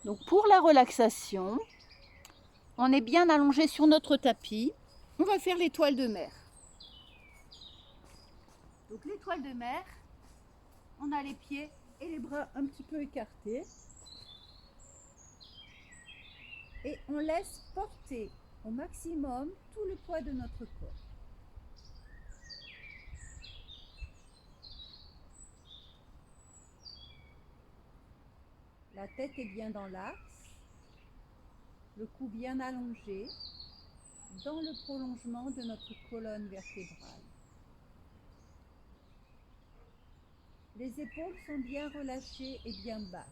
Donc pour la relaxation, on est bien allongé sur notre tapis. On va faire l'étoile de mer. Donc l'étoile de mer, on a les pieds et les bras un petit peu écartés. Et on laisse porter au maximum tout le poids de notre corps. La tête est bien dans l'axe, le cou bien allongé, dans le prolongement de notre colonne vertébrale. Les épaules sont bien relâchées et bien basses.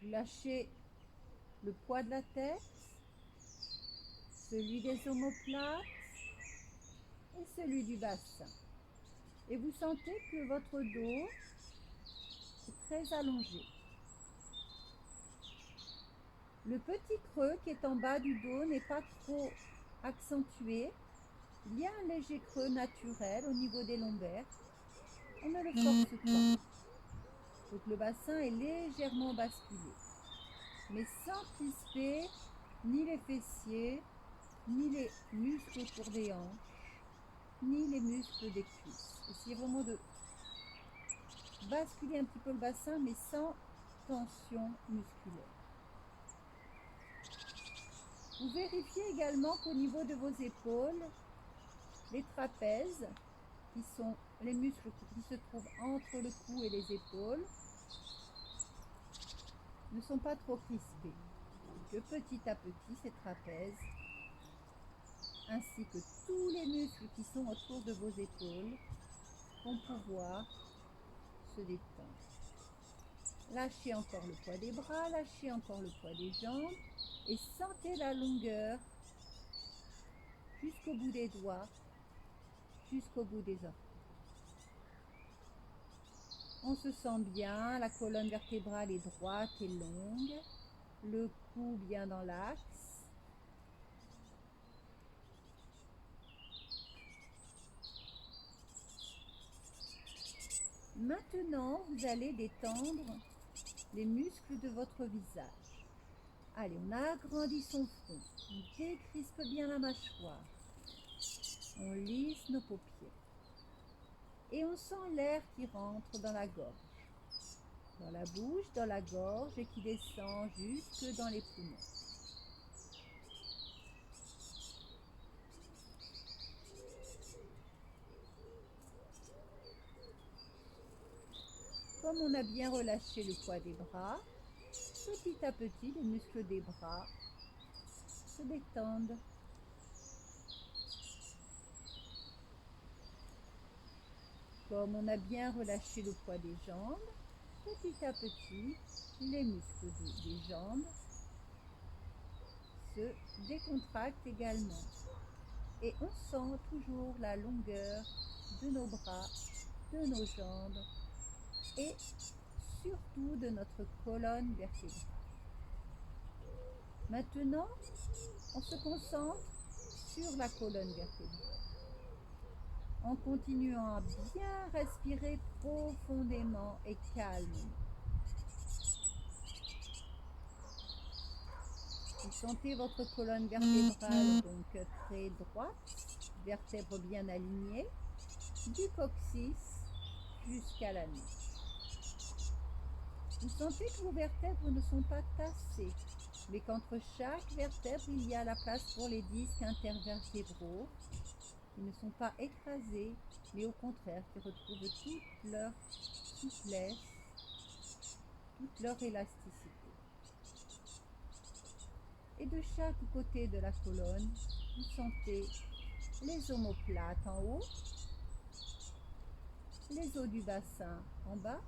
Vous lâchez le poids de la tête, celui des omoplates et celui du bassin. Et vous sentez que votre dos est très allongé. Le petit creux qui est en bas du dos n'est pas trop accentué. Il y a un léger creux naturel au niveau des lombaires. On ne le force pas. Donc le bassin est légèrement basculé. Mais sans crisper ni les fessiers, ni les muscles autour des hanches, ni les muscles des cuisses. Essayez vraiment de basculer un petit peu le bassin, mais sans tension musculaire. Vous vérifiez également qu'au niveau de vos épaules, les trapèzes, qui sont les muscles qui se trouvent entre le cou et les épaules, ne sont pas trop crispés. Que petit à petit, ces trapèzes, ainsi que tous les muscles qui sont autour de vos épaules, vont pouvoir se détendre. Lâchez encore le poids des bras, lâchez encore le poids des jambes et sentez la longueur jusqu'au bout des doigts, jusqu'au bout des orteils. On se sent bien, la colonne vertébrale est droite et longue, le cou bien dans l'axe. Maintenant, vous allez détendre les muscles de votre visage. Allez, on agrandit son front, on décrispe bien la mâchoire, on lisse nos paupières et on sent l'air qui rentre dans la gorge, dans la bouche, dans la gorge et qui descend jusque dans les poumons. Comme on a bien relâché le poids des bras, petit à petit, les muscles des bras se détendent. Comme on a bien relâché le poids des jambes, petit à petit, les muscles des jambes se décontractent également. Et on sent toujours la longueur de nos bras, de nos jambes et surtout de notre colonne vertébrale. Maintenant, on se concentre sur la colonne vertébrale en continuant à bien respirer profondément et calmement. Vous sentez votre colonne vertébrale donc très droite, vertèbres bien alignées, du coccyx jusqu'à la nuque. Vous sentez que vos vertèbres ne sont pas tassées, mais qu'entre chaque vertèbre, il y a la place pour les disques intervertébraux qui ne sont pas écrasés, mais au contraire qui retrouvent toute leur souplesse, toute leur élasticité. Et de chaque côté de la colonne, vous sentez les omoplates en haut, les os du bassin en bas,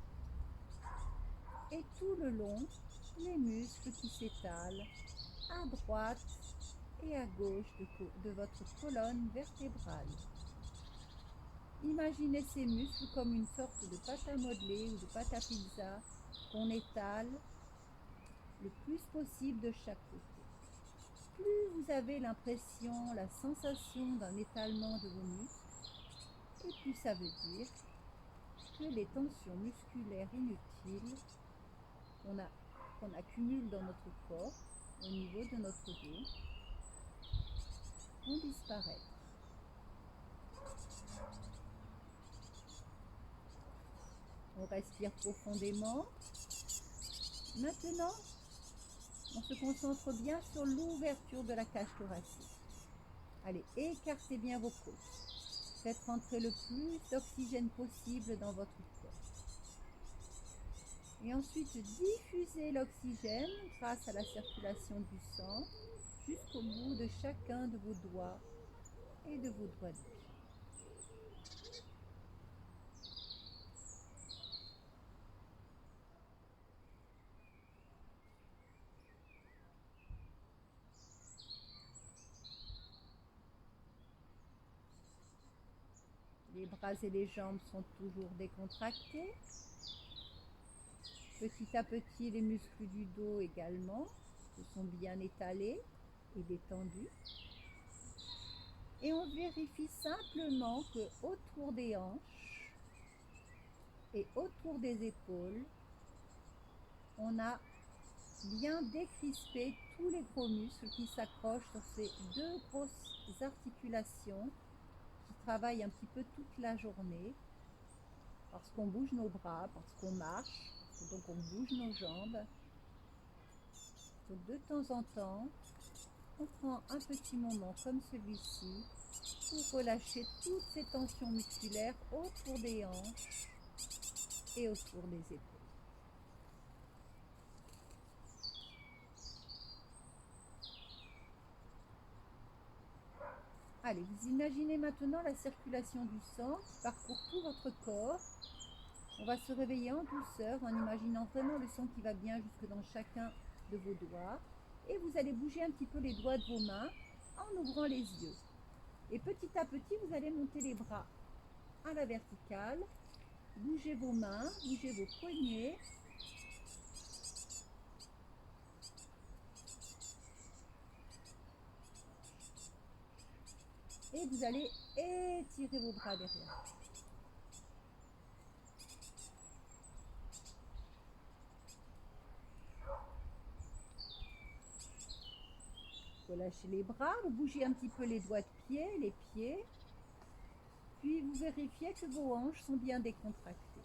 et tout le long, les muscles qui s'étalent à droite et à gauche de votre colonne vertébrale. Imaginez ces muscles comme une sorte de pâte à modeler ou de pâte à pizza qu'on étale le plus possible de chaque côté. plus vous avez l'impression, la sensation d'un étalement de vos muscles, et plus ça veut dire que les tensions musculaires inutiles qu'on accumule dans notre corps, au niveau de notre dos, vont disparaître. On respire profondément. Maintenant, on se concentre bien sur l'ouverture de la cage thoracique. Allez, écartez bien vos côtes. Faites rentrer le plus d'oxygène possible dans votre corps. Et ensuite, diffusez l'oxygène grâce à la circulation du sang jusqu'au bout de chacun de vos doigts et de vos doigts de pied. Les bras et les jambes sont toujours décontractés. Petit à petit, les muscles du dos également se sont bien étalés et détendus. Et on vérifie simplement que autour des hanches et autour des épaules, on a bien décrispé tous les gros muscles qui s'accrochent sur ces deux grosses articulations qui travaillent un petit peu toute la journée parce qu'on bouge nos bras, parce qu'on marche, donc on bouge nos jambes. Donc de temps en temps, on prend un petit moment comme celui-ci pour relâcher toutes ces tensions musculaires autour des hanches et autour des épaules. Allez, vous imaginez maintenant la circulation du sang qui parcourt tout votre corps. On va se réveiller en douceur en imaginant vraiment le sang qui va bien jusque dans chacun de vos doigts. Et vous allez bouger un petit peu les doigts de vos mains en ouvrant les yeux. Et petit à petit, vous allez monter les bras à la verticale. Bougez vos mains, bougez vos poignets. Et vous allez étirer vos bras derrière. Relâchez les bras, vous bougez un petit peu les doigts de pied, les pieds. Puis vous vérifiez que vos hanches sont bien décontractées.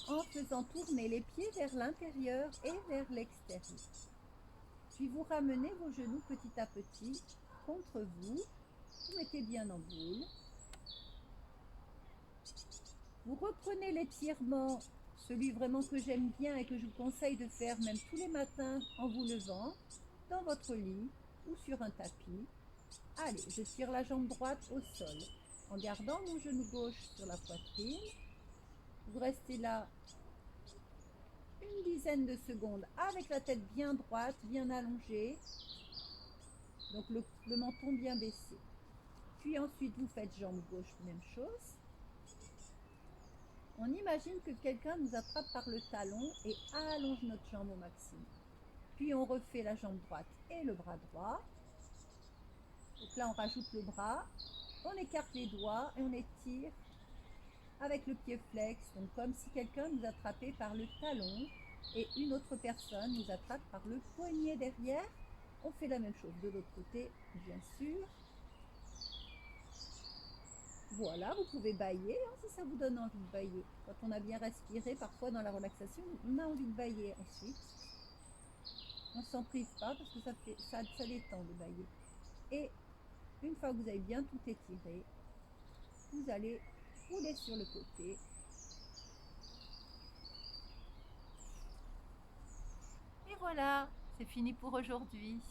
En faisant tourner les pieds vers l'intérieur et vers l'extérieur. Puis vous ramenez vos genoux petit à petit contre vous. Vous mettez bien en boule. Vous reprenez l'étirement, celui vraiment que j'aime bien et que je vous conseille de faire même tous les matins en vous levant, dans votre lit ou sur un tapis. Allez, je tire la jambe droite au sol en gardant mon genou gauche sur la poitrine. Vous restez là une dizaine de secondes avec la tête bien droite, bien allongée. Donc le menton bien baissé. Puis ensuite, vous faites jambe gauche, même chose. On imagine que quelqu'un nous attrape par le talon et allonge notre jambe au maximum. Puis on refait la jambe droite et le bras droit. Donc là, on rajoute le bras, on écarte les doigts et on étire avec le pied flex. Donc comme si quelqu'un nous attrapait par le talon et une autre personne nous attrape par le poignet derrière. On fait la même chose de l'autre côté, bien sûr. Voilà, vous pouvez bâiller si ça vous donne envie de bâiller. Quand on a bien respiré, parfois dans la relaxation, on a envie de bâiller ensuite. On ne s'en prive pas parce que ça détend de bâiller. Et une fois que vous avez bien tout étiré, vous allez rouler sur le côté. Et voilà, c'est fini pour aujourd'hui.